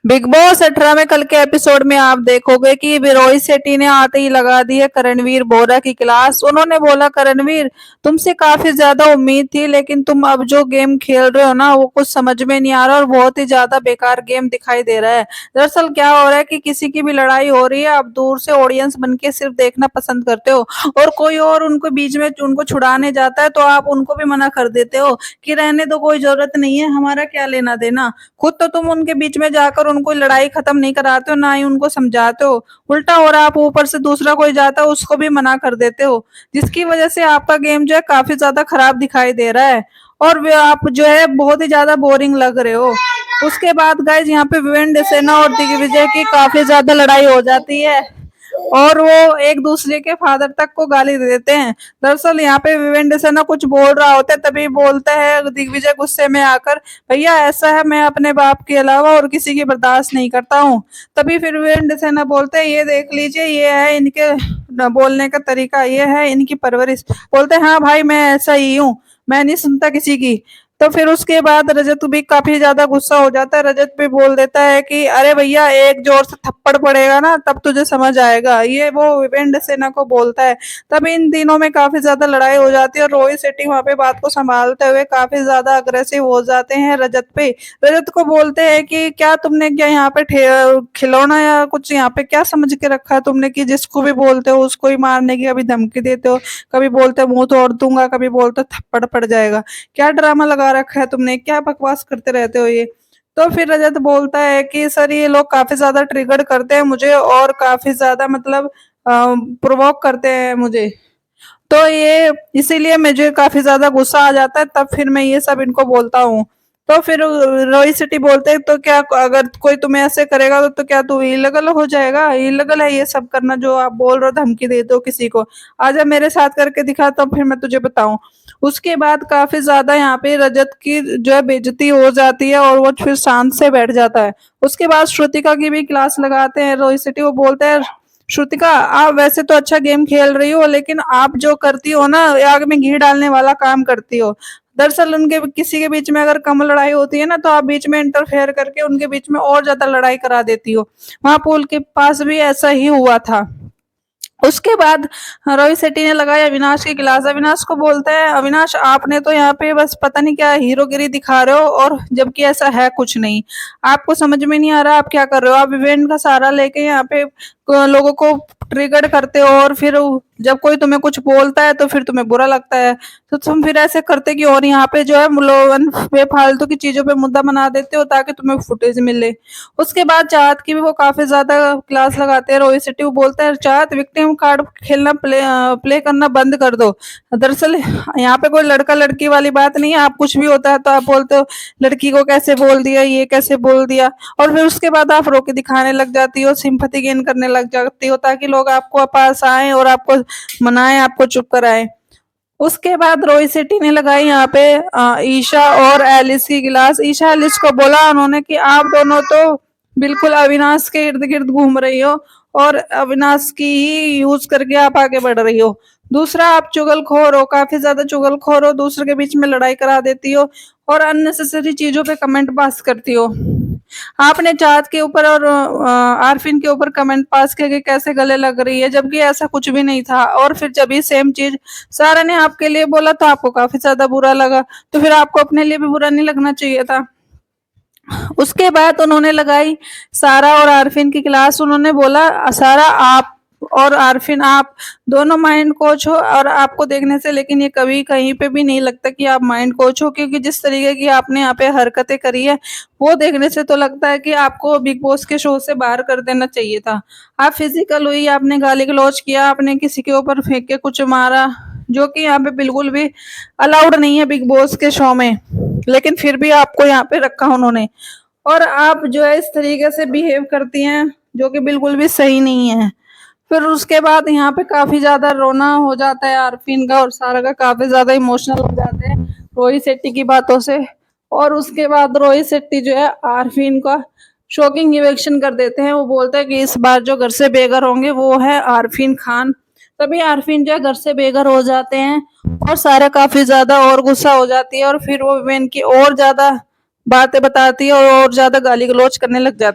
Big boss 18 में कल के एपिसोड में आप देखोगे कि रोहित शेट्टी ने आते ही लगा दी है करणवीर बोरा की क्लास। उन्होंने बोला, करणवीर तुमसे काफी ज्यादा उम्मीद थी, लेकिन तुम अब जो गेम खेल रहे हो ना वो कुछ समझ में नहीं आ रहा और बहुत ही ज्यादा बेकार गेम दिखाई दे रहा है। दरअसल क्या हो रहा है कि किसी की भी लड़ाई हो रही है, आप दूर से ऑडियंस बन के सिर्फ देखना पसंद करते हो, और कोई और उनको बीच में उनको छुड़ाने जाता है तो आप उनको भी मना कर देते हो कि रहने दो, कोई जरूरत नहीं है, हमारा क्या लेना देना। खुद तो तुम उनके बीच में जाकर उनको लड़ाई खत्म नहीं कराते हो, ना ही उनको समझाते हो। उल्टा हो रहा, आप ऊपर से दूसरा कोई जाता है उसको भी मना कर देते हो, जिसकी वजह से आपका गेम जो है काफी ज्यादा खराब दिखाई दे रहा है और आप जो है बहुत ही ज्यादा बोरिंग लग रहे हो। उसके बाद गाइज यहाँ पे विवेन सेना और दिग्विजय की काफी ज्यादा लड़ाई हो जाती है और वो एक दूसरे के फादर तक को गाली दे देते हैं। दरअसल यहाँ पे विवेन सेना कुछ बोल रहा होता है, तभी बोलता है दिग्विजय गुस्से में आकर, भैया ऐसा है, मैं अपने बाप के अलावा और किसी की बर्दाश्त नहीं करता हूँ। तभी फिर विवेन सेना बोलते हैं, ये देख लीजिए, ये है इनके बोलने का तरीका, ये है इनकी परवरिश। बोलते हैं, हाँ भाई मैं ऐसा ही हूँ, मैं नहीं सुनता किसी की। तो फिर उसके बाद रजत भी काफी ज्यादा गुस्सा हो जाता है। रजत भी बोल देता है कि अरे भैया एक जोर से थप्पड़ पड़ेगा ना तब तुझे समझ आएगा, ये वो विवेंद्र सेना को बोलता है। तब इन तीनों में काफी ज्यादा लड़ाई हो जाती है और रोहित शेट्टी वहां पे बात को संभालते हुए काफी ज्यादा अग्रेसिव हो जाते हैं रजत पे। रजत को बोलते हैं कि क्या तुमने क्या यहाँ पे खिलौना या कुछ यहाँ पे क्या समझ के रखा है तुमने कि जिसको भी बोलते हो उसको ही मारने की कभी धमकी देते हो, कभी बोलते हो मुंह तोड़ दूंगा, कभी बोलते हो थप्पड़ पड़ जाएगा, क्या ड्रामा लगा रखा है तुमने, क्या बकवास करते रहते हो ये। तो फिर रजत बोलता है कि सर ये लोग काफी ज्यादा ट्रिगर करते हैं मुझे और काफी ज्यादा मतलब प्रोवोक करते हैं मुझे, तो ये इसीलिए मुझे काफी ज्यादा गुस्सा आ जाता है, तब फिर मैं ये सब इनको बोलता हूँ। तो फिर रोहित शेट्टी बोलते हैं, तो क्या अगर कोई तुम्हें ऐसे करेगा तो क्या तू इलीगल हो जाएगा, इलीगल है ये सब करना जो आप बोल रहे हो, धमकी देते हो किसी को, आजा मेरे साथ करके दिखा तब फिर मैं तुझे बताऊं। उसके बाद काफी ज्यादा यहाँ पे रजत की जो है बेइज्जती हो जाती है और वो फिर शांत से बैठ जाता है। उसके बाद श्रुतिका की भी क्लास लगाते हैं रोहित शेट्टी, वो बोलते हैं, श्रुतिका आप वैसे तो अच्छा गेम खेल रही हो, लेकिन आप जो करती हो ना आग में घी डालने वाला काम करती हो। दरअसल उनके किसी के बीच में अगर कम लड़ाई होती है ना तो आप बीच में इंटरफेयर करके उनके बीच में और ज्यादा लड़ाई करा देती हो। वहां पुल के पास भी ऐसा ही हुआ था। उसके बाद रोहित शेट्टी ने लगाया अविनाश की क्लास। अविनाश को बोलता है, अविनाश आपने तो यहाँ पे बस पता नहीं क्या हीरोगिरी दिखा रहे हो, और जबकि ऐसा है कुछ नहीं, आपको समझ में नहीं आ रहा आप क्या कर रहे हो, आप इवेंट का सहारा लेके यहाँ पे लोगों को ट्रिगर करते हो और फिर जब कोई तुम्हें कुछ बोलता है तो फिर तुम्हें बुरा लगता है, तो तुम फिर ऐसे करते कि और यहाँ पे जो है बेफालतू की चीजों पे मुद्दा बना देते हो ताकि तुम्हें फुटेज मिले। उसके बाद चाहत की भी वो काफी ज्यादा क्लास लगाते हैं रोहित शेट्टी, वो बोलता है चाहत विक्टिम कार्ड खेलना प्ले करना बंद कर दो। दरअसल यहाँ पे कोई लड़का लड़की वाली बात नहीं है, आप कुछ भी होता है तो आप बोलते हो लड़की को कैसे बोल दिया, ये कैसे बोल दिया, और फिर उसके बाद आप रोके दिखाने लग जाती हो, सिंपैथी गेन करने लग जाती हो ताकि लोग आपको पास आए और आपको मनाए, आपको चुप कराए। उसके बाद रोहित शेट्टी ने लगाई यहाँ पे ईशा और एलिस की क्लास। ईशा एलिस को बोला उन्होंने कि आप दोनों तो बिल्कुल अविनाश के इर्द गिर्द घूम रही हो और अविनाश की ही यूज करके आप आगे बढ़ रही हो। दूसरा, आप चुगलखोर हो, काफी ज्यादा चुगलखोर हो, दूसरे के बीच में लड़ाई करा देती हो और अननेसेसरी चीजों पे कमेंट पास करती हो। आपने चाहत के ऊपर और आरफिन के ऊपर कमेंट पास किया कि कैसे गले लग रही है, जबकि ऐसा कुछ भी नहीं था, और फिर जब ये सेम चीज सारा ने आपके लिए बोला तो आपको काफी ज्यादा बुरा लगा, तो फिर आपको अपने लिए भी बुरा नहीं लगना चाहिए था। उसके बाद उन्होंने लगाई सारा और आरफिन की क्लास। उन्होंने बोला, सारा आप और आरफिन आप दोनों माइंड कोच हो और आपको देखने से लेकिन ये कभी कहीं पे भी नहीं लगता कि आप माइंड कोच हो, क्योंकि जिस तरीके की आपने यहाँ पे हरकतें करी है वो देखने से तो लगता है कि आपको बिग बॉस के शो से बाहर कर देना चाहिए था। आप फिजिकल हुई, आपने गाली गलौज किया, आपने किसी के ऊपर फेंक के कुछ मारा, जो कि यहाँ पे बिल्कुल भी अलाउड नहीं है बिग बॉस के शो में, लेकिन फिर भी आपको यहाँ पे रखा उन्होंने, और आप जो है इस तरीके से बिहेव करती हैं जो कि बिल्कुल भी सही नहीं है। फिर उसके बाद यहाँ पे काफी ज्यादा रोना हो जाता है आरफीन का और सारा का, काफी ज्यादा इमोशनल हो जाते हैं रोहित शेट्टी की बातों से, और उसके बाद रोहित शेट्टी जो है आरफीन का शॉकिंग इवेक्शन कर देते हैं। वो बोलते हैं कि इस बार जो घर से बेघर होंगे वो है आरफीन खान। तभी आरफीन जो है घर से बेघर हो जाते हैं और सारा काफी ज्यादा और गुस्सा हो जाती है और फिर वो विवेन की और ज्यादा बातें बताती है और ज्यादा गाली गलौज करने लग जाती है।